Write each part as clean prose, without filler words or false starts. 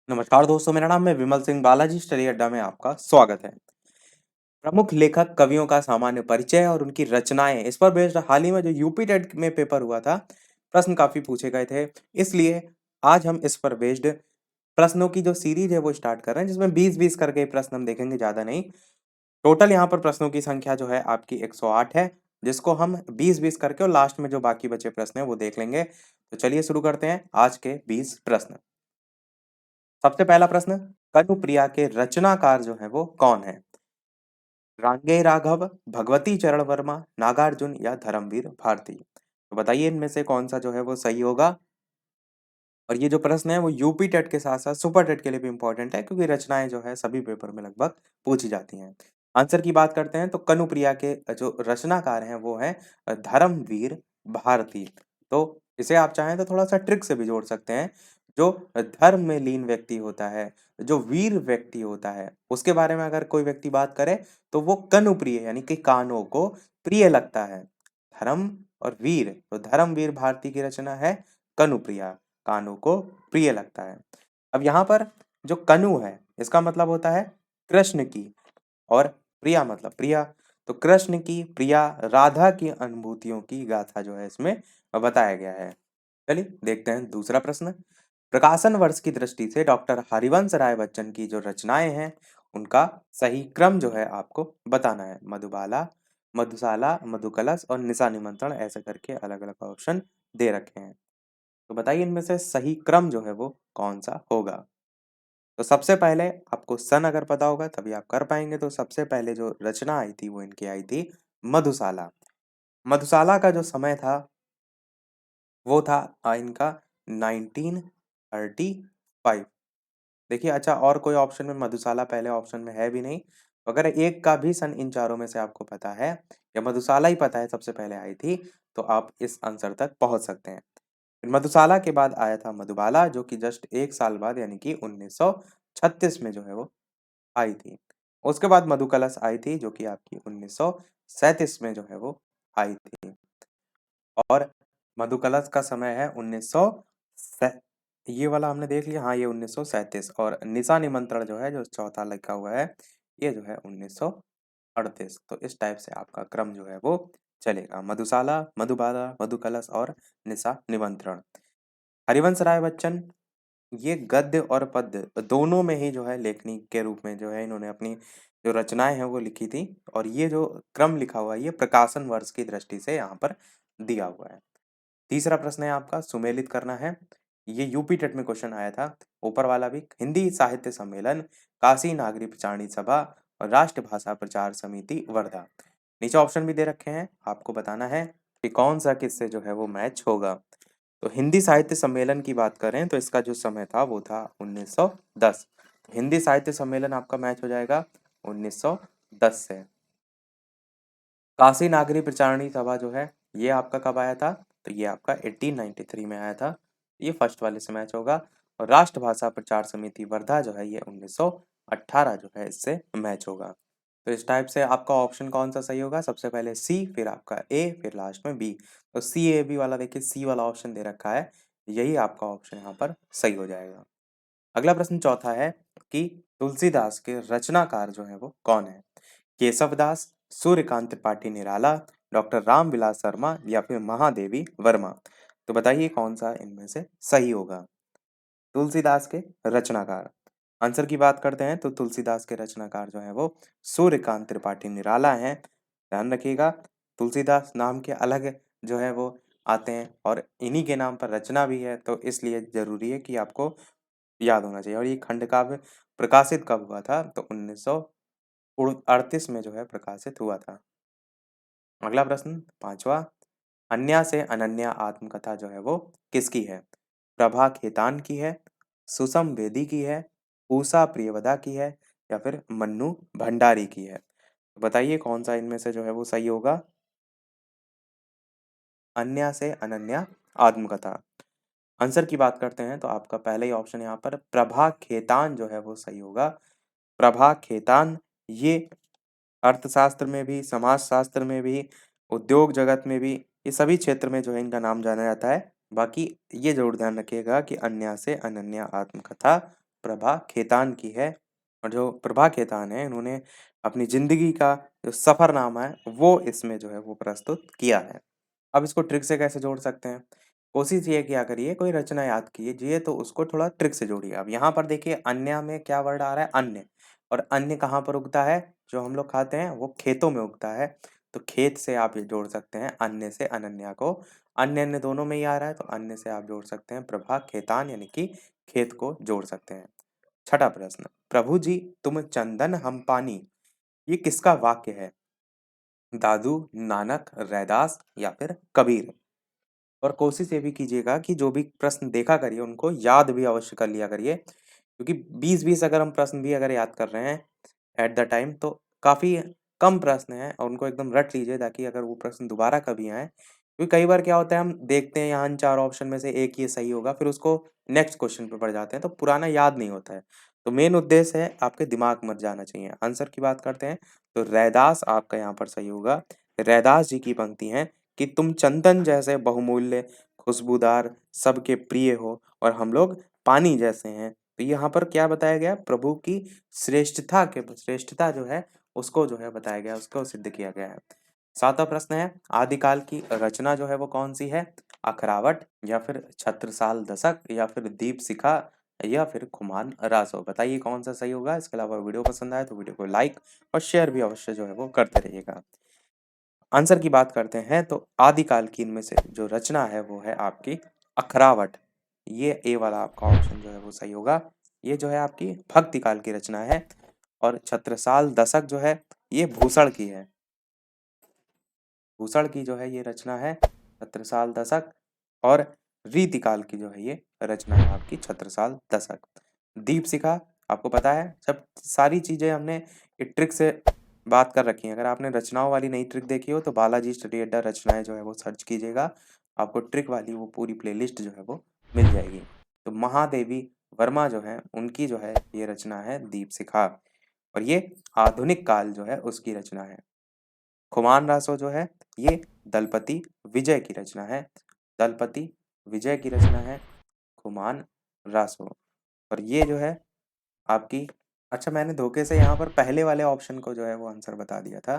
नमस्कार दोस्तों, मेरा नाम है विमल सिंह। बालाजी स्टडी अड्डा में आपका स्वागत है। प्रमुख लेखक कवियों का सामान्य परिचय और उनकी रचनाएं, इस पर बेस्ड हाल ही में जो यूपी टेट में पेपर हुआ था, प्रश्न काफी पूछे गए थे। इसलिए आज हम इस पर बेस्ड प्रश्नों की जो सीरीज है वो स्टार्ट कर रहे हैं, जिसमें 20-20 करके प्रश्न हम देखेंगे, ज्यादा नहीं। टोटल यहाँ पर प्रश्नों की संख्या जो है आपकी 108 है, जिसको हम 20-20 करके और लास्ट में जो बाकी बचे प्रश्न है वो देख लेंगे। तो चलिए शुरू करते हैं आज के 20 प्रश्न। सबसे पहला प्रश्न, कनुप्रिया के रचनाकार जो है वो कौन है? रांगे राघव, भगवती चरण वर्मा, नागार्जुन या धर्मवीर भारती? तो बताइए इनमें से कौन सा जो है वो सही होगा। और ये जो प्रश्न है वो यूपी टेट के साथ साथ सुपर टेट के लिए भी इंपॉर्टेंट है, क्योंकि रचनाएं जो है सभी पेपर में लगभग पूछी जाती हैं। आंसर की बात करते हैं तो कनुप्रिया के जो रचनाकार हैं वो है धर्मवीर भारती। तो इसे आप चाहें तो थोड़ा सा ट्रिक से भी जोड़ सकते हैं। जो धर्म में लीन व्यक्ति होता है, जो वीर व्यक्ति होता है, उसके बारे में अगर कोई व्यक्ति बात करे तो वो कनुप्रिय यानी कि कानों को प्रिय लगता है। धर्म और वीर, तो धर्मवीर भारती की रचना है कनुप्रिया, कानों को प्रिय लगता है। अब यहाँ पर जो कनु है इसका मतलब होता है कृष्ण की, और प्रिया मतलब प्रिया। तो कृष्ण की प्रिया राधा की अनुभूतियों की गाथा जो है इसमें बताया गया है। चलिए देखते हैं दूसरा प्रश्न। प्रकाशन वर्ष की दृष्टि से डॉक्टर हरिवंश राय बच्चन की जो रचनाएं हैं उनका सही क्रम जो है आपको बताना है। मधुबाला, मधुशाला, मधुकलश और निशा निमंत्रण, ऐसे करके अलग अलग ऑप्शन दे रखे हैं। तो बताइए इनमें से सही क्रम जो है वो कौन सा होगा। तो सबसे पहले आपको सन अगर पता होगा तभी आप कर पाएंगे। तो सबसे पहले जो रचना आई थी वो इनकी आई थी मधुशाला। मधुशाला का जो समय था वो था इनका 1935। देखिए, अच्छा, और कोई ऑप्शन में मधुशाला पहले ऑप्शन में है भी नहीं। तो अगर एक का भी सन इन चारों में से आपको पता है या मधुशाला ही पता है सबसे पहले आई थी, तो आप इस आंसर तक पहुंच सकते हैं। फिर मधुशाला के बाद आया था मधुबाला, जो कि जस्ट एक साल बाद यानी कि 1936 में जो है वो आई थी। उसके बाद मधुकलश आई थी जो कि आपकी 1937 में जो है वो आई थी। और मधुकलश का समय है 1900, ये वाला हमने देख लिया, हाँ ये 1937। और निशा निमंत्रण जो है, जो चौथा लिखा हुआ है, ये जो है 1938। तो इस टाइप से आपका क्रम जो है वो चलेगा। मधुशाला, मधुबाला, मधुकलश और निशा निमंत्रण। हरिवंश राय बच्चन ये गद्य और पद्य दोनों में ही जो है लेखनी के रूप में जो है इन्होंने अपनी जो रचनाएं हैं वो लिखी थी। और ये जो क्रम लिखा हुआ है ये प्रकाशन वर्ष की दृष्टि से यहाँ पर दिया हुआ है। तीसरा प्रश्न है आपका, सुमेलित करना है। ये यूपी टेट में क्वेश्चन आया था, ऊपर वाला भी। हिंदी साहित्य सम्मेलन, काशी नागरी प्रचारणी सभा और राष्ट्रभाषा प्रचार समिति वर्धा। नीचे ऑप्शन भी दे रखे हैं, आपको बताना है कि कौन सा किससे जो है वो मैच होगा। तो हिंदी साहित्य सम्मेलन की बात करें तो इसका जो समय था वो था 1910। हिंदी साहित्य सम्मेलन आपका मैच हो जाएगा 1910 से। काशी नागरी प्रचारणी सभा जो है ये आपका कब आया था? तो ये आपका 1893 में आया था। ये फर्स्ट वाले से मैच होगा। और राष्ट्रभाषा प्रचार समिति वर्धा जो है ये 1918 जो है इससे मैच होगा। तो इस टाइप से आपका ऑप्शन कौन सा सही होगा? सबसे पहले सी, फिर आपका ए, फिर लास्ट में बी। तो सी ए बी वाला, देखिए सी वाला ऑप्शन दे रखा है, यही आपका ऑप्शन यहाँ पर सही हो जाएगा। अगला प्रश्न चौथा है कि तुलसीदास के रचनाकार जो है वो कौन है? केशवदास, सूर्यकांत त्रिपाठी निराला, डॉक्टर रामविलास शर्मा या फिर महादेवी वर्मा? तो बताइए कौन सा इनमें से सही होगा। तुलसीदास के रचनाकार, आंसर की बात करते हैं तो तुलसीदास के रचनाकार जो है वो सूर्यकांत त्रिपाठी निराला हैं। ध्यान रखिएगा, तुलसीदास नाम के अलग जो है वो आते हैं और इन्हीं के नाम पर रचना भी है, तो इसलिए जरूरी है कि आपको याद होना चाहिए। और ये खंड काव्य प्रकाशित कब हुआ था? तो 1938 में जो है प्रकाशित हुआ था। अगला प्रश्न पांचवा, अन्या से अनन्या आत्मकथा जो है वो किसकी है? प्रभा खेतान की है, सुसम वेदी की है, उषा प्रियवदा की है या फिर मन्नू भंडारी की है? तो बताइए कौन सा इनमें से जो है वो सही होगा। अन्या से अनन्या आत्मकथा, आंसर की बात करते हैं तो आपका पहले ही ऑप्शन यहाँ पर प्रभा खेतान जो है वो सही होगा। प्रभा खेतान ये अर्थशास्त्र में भी, समाजशास्त्र में भी, उद्योग जगत में भी, ये सभी क्षेत्र में जो है इनका नाम जाना जाता है। बाकी ये जरूर ध्यान रखिएगा कि अन्या से अनन्या आत्मकथा प्रभा खेतान की है और जो प्रभा खेतान है इन्होंने अपनी ज़िंदगी का जो सफ़रनामा है वो इसमें जो है वो प्रस्तुत किया है। अब इसको ट्रिक से कैसे जोड़ सकते हैं? कोशिश ये किया करिए कोई रचना याद कीजिए तो उसको थोड़ा ट्रिक से जोड़िए। अब यहाँ पर देखिए अन्य में क्या वर्ड आ रहा है? अन्य। और अन्य कहाँ पर उगता है? जो हम लोग खाते हैं वो खेतों में उगता है। तो खेत से आप ये जोड़ सकते हैं अन्य से अनन्या को। अन्य-अन्य दोनों में ही आ रहा है तो अन्य से आप जोड़ सकते हैं प्रभा खेतान यानी कि खेत को जोड़ सकते हैं। छठा प्रश्न, प्रभु जी तुम चंदन हम पानी, ये किसका वाक्य है? दादू, नानक, रैदास या फिर कबीर? और कोशिश ये भी कीजिएगा कि जो भी प्रश्न देखा करिए उनको याद भी अवश्य कर लिया करिए क्योंकि 20-20 अगर हम प्रश्न भी अगर याद कर रहे हैं एट द टाइम तो काफ़ी कम प्रश्न हैं और उनको एकदम रट लीजिए ताकि अगर वो प्रश्न दोबारा कभी आए क्योंकि कई बार क्या होता है हम देखते हैं यहाँ इन 4 ऑप्शन में से एक ही सही होगा फिर उसको नेक्स्ट क्वेश्चन पे पड़ जाते हैं तो पुराना याद नहीं होता है। तो मेन उद्देश्य है आपके दिमाग मत जाना चाहिए। आंसर की बात करते हैं तो रैदास आपका यहाँ पर सही होगा। रैदास जी की पंक्ति है कि तुम चंदन जैसे बहुमूल्य, खुशबूदार, सबके प्रिय हो और हम लोग पानी जैसे हैं। तो यहाँ पर क्या बताया गया? प्रभु की श्रेष्ठता जो है उसको जो है बताया गया, उसको सिद्ध किया गया है। 7वां प्रश्न है आदिकाल की रचना जो है वो कौन-सी है? अखरावट या फिर छत्रसाल दशक या फिर दीपशिखा या फिर खुमान रासो? बताइए कौन-सा सही होगा? इसके अलावा वीडियो पसंद आए तो वीडियो को लाइक और शेयर भी अवश्य जो है वो करते रहिएगा। आंसर की बात करते हैं तो आदिकाल की इनमें से जो रचना है वो है आपकी अखरावट। ये ए वाला आपका ऑप्शन जो है वो सही होगा। ये जो है आपकी भक्ति काल की रचना है और छत्रसाल दशक जो है ये भूषण की है। भूषण की जो है ये रचना है छत्रसाल दशक और रीतिकाल की जो है ये रचना है आपकी छत्रसाल दशक। दीपशिखा आपको पता है सब सारी चीज़ें हमने एक ट्रिक से बात कर रखी हैं। अगर आपने रचनाओं वाली नई ट्रिक देखी हो तो बालाजी स्टडी अड्डा रचनाएँ जो है वो सर्च कीजिएगा। आपको ट्रिक वाली वो पूरी प्लेलिस्ट जो है वो मिल जाएगी। तो महादेवी वर्मा जो हैं उनकी जो है ये रचना है दीपशिखा और ये आधुनिक काल जो है उसकी रचना है। खुमान रासो जो है ये दलपति विजय की रचना है। दलपति विजय की रचना है खुमान रासो और ये जो है आपकी अच्छा मैंने धोखे से यहाँ पर पहले वाले ऑप्शन को जो है वो आंसर बता दिया था।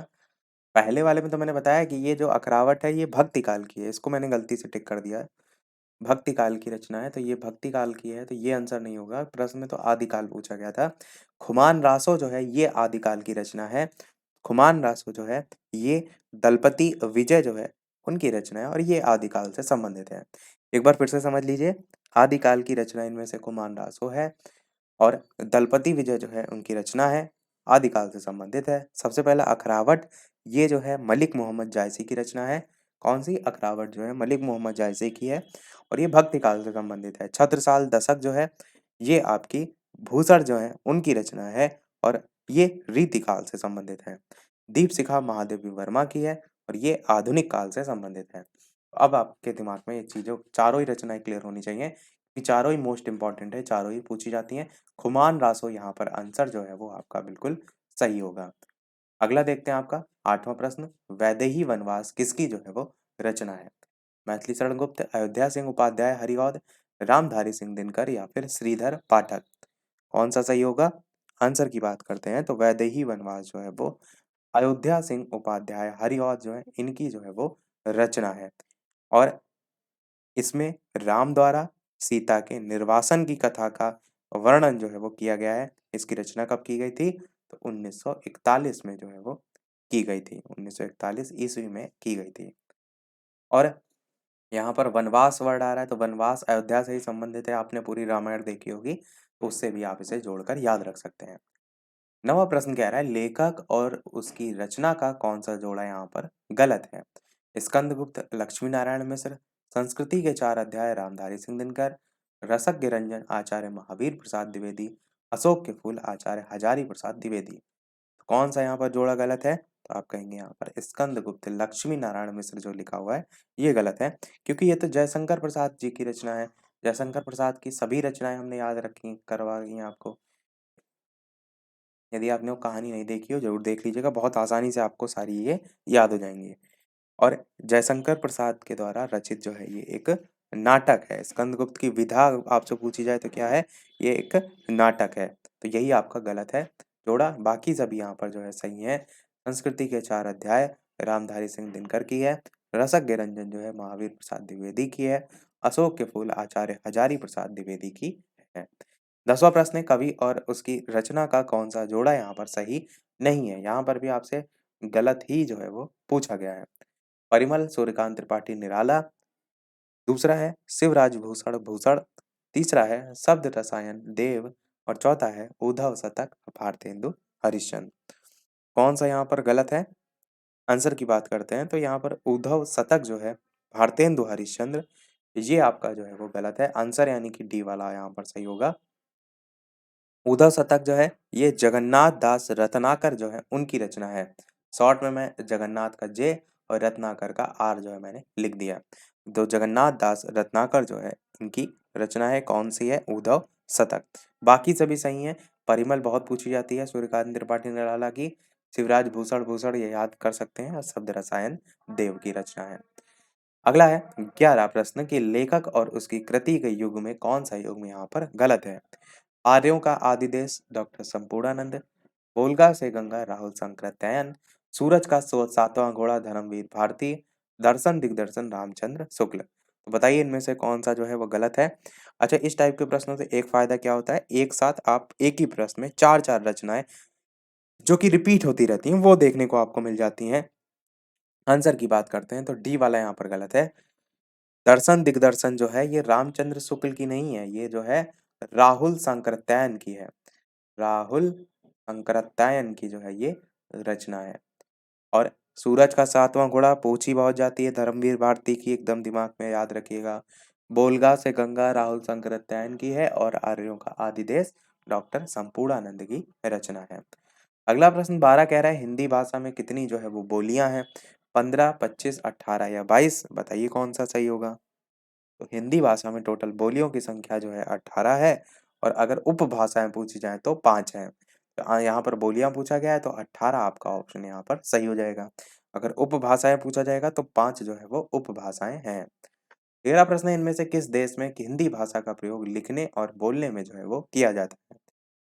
पहले वाले में तो मैंने बताया कि ये जो अकरावट है ये भक्ति काल की है, इसको मैंने गलती से टिक कर दिया है। भक्ति काल की रचना है तो ये भक्ति काल की है तो ये आंसर नहीं होगा। प्रश्न में तो आदिकाल पूछा गया था। खुमान रासो जो है ये आदिकाल की रचना है। खुमान रासो जो है ये दलपति विजय जो है उनकी रचना है और ये आदिकाल से संबंधित है। एक बार फिर से समझ लीजिए आदिकाल की रचना इनमें से खुमान रासो है और दलपति विजय जो है उनकी रचना है, आदिकाल से संबंधित है। सबसे पहला अखरावट ये जो है मलिक मोहम्मद जायसी की रचना है। कौन-सी? अखरावट जो है मलिक मोहम्मद जायसी की है और ये भक्ति काल से संबंधित है। छत्रसाल दशक जो है ये आपकी भूसर जो है उनकी रचना है और ये रीतिकाल से संबंधित है। दीपशिखा महादेवी वर्मा की है और ये आधुनिक काल से संबंधित है। अब आपके दिमाग में ये चीज़ों चारों ही रचनाएँ क्लियर होनी चाहिए। ये चारों ही मोस्ट इम्पोर्टेंट है, चारों ही पूछी जाती हैं। खुमान रासो यहाँ पर आंसर जो है वो आपका बिल्कुल सही होगा। अगला देखते हैं आपका 8वां प्रश्न, वैदेही वनवास किसकी जो है वो रचना है? मैथिली शरण गुप्त, अयोध्या सिंह उपाध्याय हरिऔध, रामधारी सिंह दिनकर या फिर श्रीधर पाठक? कौन-सा सही होगा? आंसर की बात करते हैं तो वैदेही वनवास जो है वो अयोध्या सिंह उपाध्याय हरिऔध जो है इनकी जो है वो रचना है और इसमें राम द्वारा सीता के निर्वासन की कथा का वर्णन जो है वो किया गया है। इसकी रचना कब की गई थी? तो 1941 में जो है वो की गई थी। 1941 ईस्वी में की गई थी। और यहाँ पर वनवास वर्ड आ रहा है तो वनवास अयोध्या से ही संबंधित है। आपने पूरी रामायण देखी होगी, तो उससे भी आप इसे जोड़कर याद रख सकते हैं। 9वां प्रश्न कह रहा है लेखक और उसकी रचना का कौन-सा जोड़ा यहाँ पर गलत है? स्कंदगुप्त लक्ष्मी नारायण मिश्र, संस्कृति के 4 अध्याय रामधारी सिंह दिनकर, रसज्ञ रंजन आचार्य महावीर प्रसाद द्विवेदी, अशोक के फूल आचार्य हजारी प्रसाद द्विवेदी। तो कौन-सा यहाँ पर जोड़ा गलत है? तो आप कहेंगे यहाँ पर स्कंदगुप्त लक्ष्मी नारायण मिश्र जो लिखा हुआ है, ये गलत है क्योंकि ये तो जयशंकर प्रसाद जी की रचना है। जयशंकर प्रसाद की सभी रचनाएँ हमने याद रखी करवा दी हैं आपको। यदि आपने वो कहानी नहीं देखी हो ज़रूर देख लीजिएगा, बहुत आसानी से आपको सारी ये याद हो जाएँगी। और जयशंकर प्रसाद के द्वारा रचित जो है ये एक नाटक है। स्कंदगुप्त की विधा आपसे पूछी जाए तो क्या है? ये एक नाटक है। तो यही आपका गलत है जोड़ा। बाकी सभी यहाँ पर जो है सही है। संस्कृति के 4 अध्याय रामधारी सिंह दिनकर की है। रसज्ञ रंजन जो है महावीर प्रसाद द्विवेदी की है। अशोक के फूल आचार्य हजारी प्रसाद द्विवेदी की है। 10वां प्रश्न है, कवि और उसकी रचना का कौन सा जोड़ा यहाँ पर सही नहीं है? यहाँ पर भी आपसे गलत ही जो है वो पूछा गया है। परिमल सूर्यकांत त्रिपाठी निराला, दूसरा है शिवराज भूषण भूषण, तीसरा है शब्द रसायन देव और चौथा है उद्धव शतक भारतेंदु हरिश्चंद्र। कौन सा यहाँ पर गलत है? आंसर की बात करते हैं तो यहाँ पर उद्धव शतक जो है भारतेंदु हरिश्चंद्र, ये आपका जो है वो गलत है। आंसर यानी कि डी वाला यहाँ पर सही होगा। उद्धव शतक जो है ये जगन्नाथ दास रत्नाकर जो है उनकी रचना है। शॉर्ट में मैं जगन्नाथ का जे और रत्नाकर का आर जो है मैंने लिख दिया। तो जगन्नाथ दास रत्नाकर जो है इनकी रचना है, कौन सी है? उद्धव शतक। बाकी सभी सही हैं। परिमल बहुत पूछी जाती है, सूर्यकांत त्रिपाठी निराला की। शिवराज भूषण भूषण ये याद कर सकते हैं, और शब्द रसायन देव की रचना है। अगला है 11 प्रश्न कि लेखक और उसकी कृति के युग में कौन सा युग में यहाँ पर गलत है? आर्यों का आदिदेश डॉक्टर संपूर्णानंद, वोल्गा से गंगा राहुल शंकराचार्य, सूरज का 7वां घोड़ा धर्मवीर भारती, दर्शन दिग्दर्शन रामचंद्र शुक्ल। तो बताइए इनमें से कौन सा जो है वो गलत है? अच्छा, इस टाइप के प्रश्नों से एक फायदा क्या होता है, एक साथ आप एक ही प्रश्न में चार चार रचनाएं जो कि रिपीट होती रहती हैं वो देखने को आपको मिल जाती हैं। आंसर की बात करते हैं तो डी वाला यहाँ पर गलत है। दर्शन दिग्दर्शन जो है ये रामचंद्र शुक्ल की नहीं है, ये जो है राहुल सांकृत्यायन की है। राहुल सांकृत्यायन की जो है ये रचना है। और सूरज का 7वां घोड़ा पूछी बहुत जाती है धर्मवीर भारती की, एकदम दिमाग में याद रखिएगा। बोलगा से गंगा राहुल सांकृत्यायन की है और आर्यों का आदिदेश डॉक्टर संपूर्णानंद की रचना है। अगला प्रश्न 12 कह रहा है हिंदी भाषा में कितनी जो है वो बोलियां हैं? 15, 25, 18 या 22? बताइए कौन सा सही होगा? तो हिंदी भाषा में टोटल बोलियों की संख्या जो है 18 है, और अगर उपभाषाएं पूछी जाए तो 5 है। तो यहाँ पर बोलियां पूछा गया है तो 18 आपका ऑप्शन यहाँ पर सही हो जाएगा। अगर उपभाषाएं पूछा जाएगा तो 5 जो है वो उपभाषाएं हैं। 13 प्रश्न है, इनमें से किस देश में हिंदी भाषा का प्रयोग लिखने और बोलने में जो है वो किया जाता है?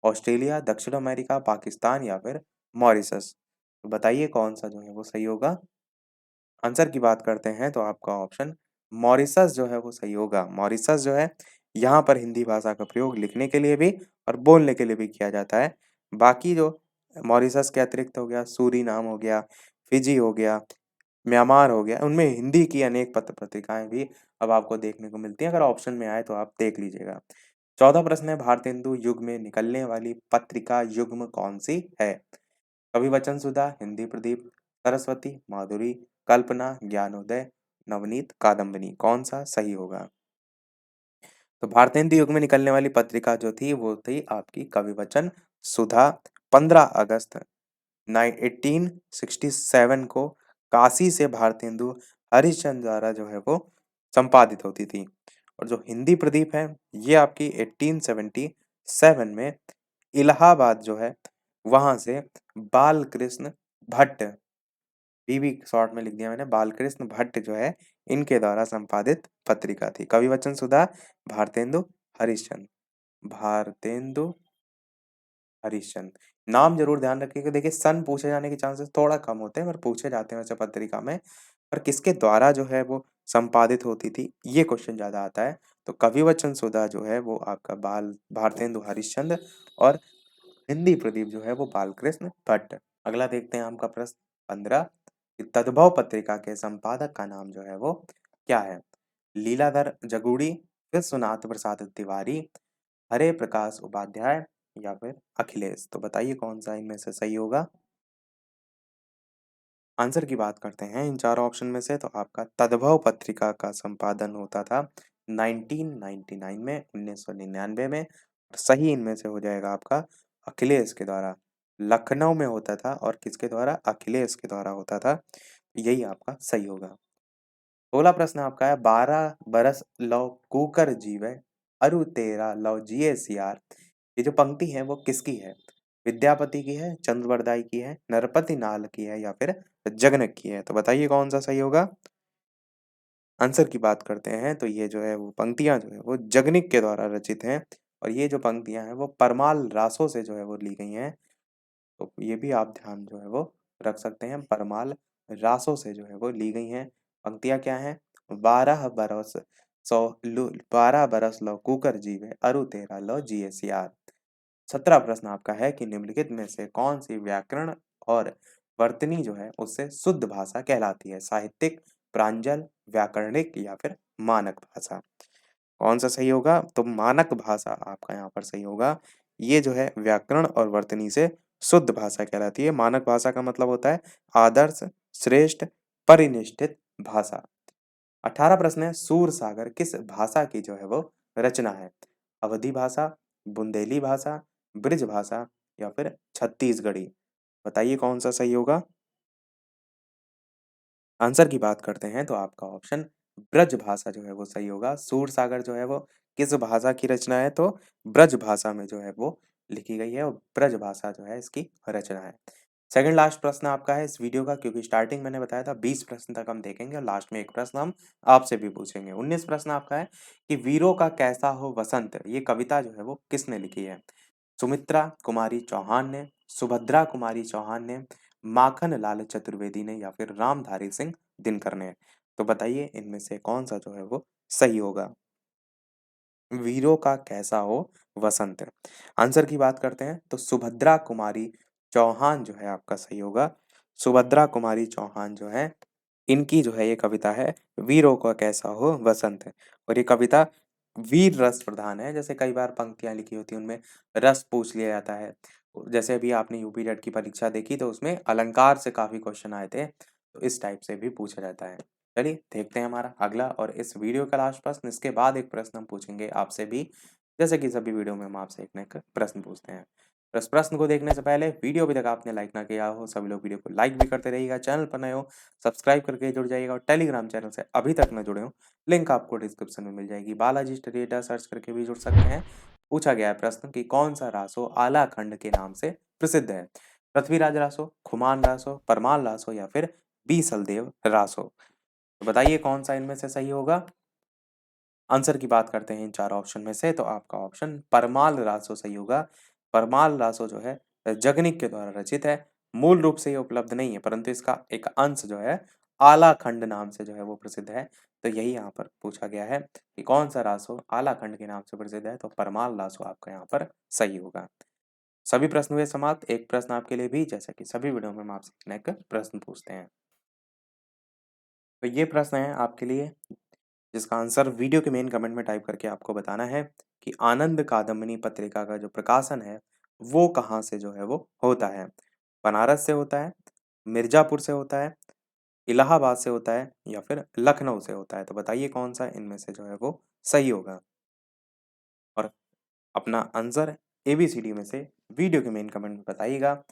ऑस्ट्रेलिया, दक्षिण अमेरिका, पाकिस्तान या फिर मॉरिशस? तो बताइए कौन सा जो है वो सही होगा? आंसर की बात करते हैं तो आपका ऑप्शन मॉरिशस जो है वो सही होगा। मॉरिशस जो है यहाँ पर हिंदी भाषा का प्रयोग लिखने के लिए भी और बोलने के लिए भी किया जाता है। बाकी जो मॉरिशस के अतिरिक्त हो गया, सूरीनाम हो गया, फिजी हो गया, म्यांमार हो गया, उनमें हिंदी की अनेक पत्र पत्रिकाएं भी अब आपको देखने को मिलती हैं। अगर ऑप्शन में आए तो आप देख लीजिएगा। 14 प्रश्न है भारतेंदु युग में निकलने वाली पत्रिका युग्म कौन सी है? कवि वचन सुधा, हिंदी प्रदीप, सरस्वती, माधुरी, कल्पना, ज्ञानोदय, नवनीत, कादम्बिनी? कौन सा सही होगा? तो भारतेंदु युग में निकलने वाली पत्रिका जो थी वो थी आपकी कवि वचन सुधा। 15 अगस्त 1867 को काशी से भारतेंदु हरिश्चंद्र द्वारा जो है वो संपादित होती थी। और जो हिंदी प्रदीप है ये आपकी 1877 में इलाहाबाद जो है वहां से बाल कृष्ण भट्ट, बीबी शॉर्ट में लिख दिया मैंने, बालकृष्ण भट्ट जो है इनके द्वारा संपादित पत्रिका थी। कवि वचन सुधा, भारतेंदु हरिश्चंद्र, भारतेंदु हरिश्चंद्र। नाम जरूर ध्यान रखिएगा। देखिए सन पूछे जाने के चांसेस थोड़ा कम होते हैं पर पूछे जाते हैं वैसे पत्रिका में। पर किसके द्वारा जो है वो संपादित होती थी ये क्वेश्चन ज्यादा आता है। तो कवि वचन सुधा जो है वो आपका बाल भारतेंदु हरिश्चंद्र, और हिंदी प्रदीप जो है वो बालकृष्ण भट्ट। अगला देखते हैं आपका प्रश्न 15 कि तद्भव पत्रिका के संपादक का नाम जो है वो क्या है? लीलाधर जगूड़ी, विश्वनाथ प्रसाद तिवारी, हरे प्रकाश उपाध्याय या फिर अखिलेश? तो बताइए कौन सा इनमें से सही होगा? आंसर की बात करते हैं इन चारों ऑप्शन में से तो आपका तद्भव पत्रिका का संपादन होता था 1999 में, 1999 में। और सही इनमें से हो जाएगा आपका अखिलेश के द्वारा। लखनऊ में होता था और किसके द्वारा? अखिलेश के द्वारा होता था। यही आपका सही होगा। 16 प्रश्न आपका है 12 बरस लौ कूकर जीवे अरु तेरा लौ जिये सियार। ये जो पंक्ति है वो किसकी है? विद्यापति की है, चंद्रवरदाई की है, नरपति नाल की है या फिर जगन की है? तो बताइए कौन सा सही होगा? आंसर की बात करते हैं तो ये जो है वो पंक्तियाँ जो है वो जगनिक के द्वारा रचित हैं और ये जो पंक्तियाँ हैं वो परमाल रासों से जो है वो ली गई हैं। तो ये भी आप ध्यान जो है वो रख सकते हैं, परमाल रासों से जो है वो ली गई हैं। पंक्तियाँ क्या हैं? 12 बरस लौ कुकर जीवे अरु तेरा लौ जिये सियार। 17 प्रश्न आपका है कि निम्नलिखित में से कौन सी व्याकरण और वर्तनी जो है उससे शुद्ध भाषा कहलाती है? साहित्यिक, प्रांजल, व्याकरणिक या फिर मानक भाषा? कौन सा सही होगा? तो मानक भाषा आपका यहाँ पर सही होगा। ये जो है व्याकरण और वर्तनी से शुद्ध भाषा कहलाती है। मानक भाषा का मतलब होता है आदर्श, श्रेष्ठ, परिनिष्ठित भाषा। 18 प्रश्न है, सूर सागर किस भाषा की जो है वो रचना है? अवधी भाषा, बुंदेली भाषा, ब्रिज भाषा या फिर छत्तीसगढ़ी? बताइए कौन सा सही होगा? आंसर की बात करते हैं तो आपका ऑप्शन ब्रज भाषा जो है वो सही होगा। सूर सागर जो है वो किस भाषा की रचना है? तो ब्रज भाषा में जो है वो लिखी गई है और ब्रज भाषा जो है इसकी रचना है। सेकंड लास्ट प्रश्न आपका है इस वीडियो का, क्योंकि स्टार्टिंग मैंने बताया था 20 प्रश्न तक हम देखेंगे और लास्ट में एक प्रश्न हम आपसे भी पूछेंगे। 19 प्रश्न आपका है कि वीरों का कैसा हो वसंत, ये कविता जो है वो किसने लिखी है? सुमित्रा कुमारी चौहान ने, सुभद्रा कुमारी चौहान ने, माखन लाल चतुर्वेदी ने या फिर रामधारी सिंह दिनकर ने? तो बताइए इनमें से कौन सा जो है वो सही होगा? वीरों का कैसा हो वसंत। आंसर की बात करते हैं तो सुभद्रा कुमारी चौहान जो है आपका सही होगा। सुभद्रा कुमारी चौहान जो है इनकी जो है ये कविता है वीरों का कैसा हो वसंत। और ये कविता वीर रस प्रधान है। जैसे कई बार पंक्तियां लिखी होती हैं उनमें रस पूछ लिया जाता है। जैसे अभी आपने यूपी टेट की परीक्षा देखी तो उसमें अलंकार से काफी क्वेश्चन आए थे, तो इस टाइप से भी पूछा जाता है। चलिए देखते हैं हमारा अगला और इस वीडियो का लास्ट प्रश्न। इसके बाद एक प्रश्न हम पूछेंगे आपसे भी, जैसे कि सभी वीडियो में हम आपसे एक ना एक प्रश्न पूछते हैं। तो इस प्रश्न को देखने से पहले वीडियो अभी तक आपने लाइक ना किया हो, सभी लोग वीडियो को लाइक भी करते रहिएगा। चैनल पर नए हो सब्सक्राइब करके जुड़ जाइएगा और टेलीग्राम चैनल से अभी तक न जुड़े हो, लिंक आपको डिस्क्रिप्शन में मिल जाएगी। बालाजी स्टडी अड्डा सर्च करके भी जुड़ सकते हैं। पूछा गया है प्रश्न कि कौन सा रासो आला खंड के नाम से प्रसिद्ध है? पृथ्वीराज रासो, खुमान रासो, परमाल रासो या फिर बीसलदेव रासो? तो बताइए कौन सा इनमें से सही होगा? आंसर की बात करते हैं इन चार ऑप्शन में से तो आपका ऑप्शन परमाल रासो सही होगा। परमाल रासो जो है जगनिक के द्वारा रचित है। मूल रूप से ये उपलब्ध नहीं है, परंतु इसका एक अंश जो है आला खंड नाम से जो है वो प्रसिद्ध है। तो यही यहाँ पर पूछा गया है कि कौन सा रासो आला खंड के नाम से प्रसिद्ध है? तो परमाल रासो आपका यहाँ पर सही होगा। सभी प्रश्न हुए समाप्त। एक प्रश्न आपके लिए भी, जैसा कि सभी वीडियो में हम आपसे एक प्रश्न पूछते हैं। तो ये प्रश्न है आपके लिए जिसका आंसर वीडियो के मेन कमेंट में टाइप करके आपको बताना है कि आनंद कादम्बिनी पत्रिका का जो प्रकाशन है वो कहाँ से जो है वो होता है? बनारस से होता है, मिर्जापुर से होता है, इलाहाबाद से होता है या फिर लखनऊ से होता है? तो बताइए कौन सा इनमें से जो है वो सही होगा? और अपना आंसर एबीसीडी में से वीडियो के मेन कमेंट में बताइएगा।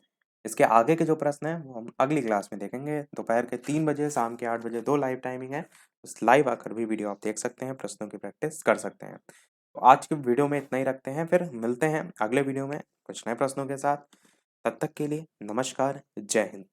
इसके आगे के जो प्रश्न हैं वो हम अगली क्लास में देखेंगे। दोपहर के 3 बजे, शाम के 8 बजे 2 लाइव टाइमिंग है। उस लाइव आकर भी वीडियो आप देख सकते हैं, प्रश्नों की प्रैक्टिस कर सकते हैं। तो आज की वीडियो में इतना ही रखते हैं, फिर मिलते हैं अगले वीडियो में कुछ नए प्रश्नों के साथ। तब तक के लिए नमस्कार, जय हिंद।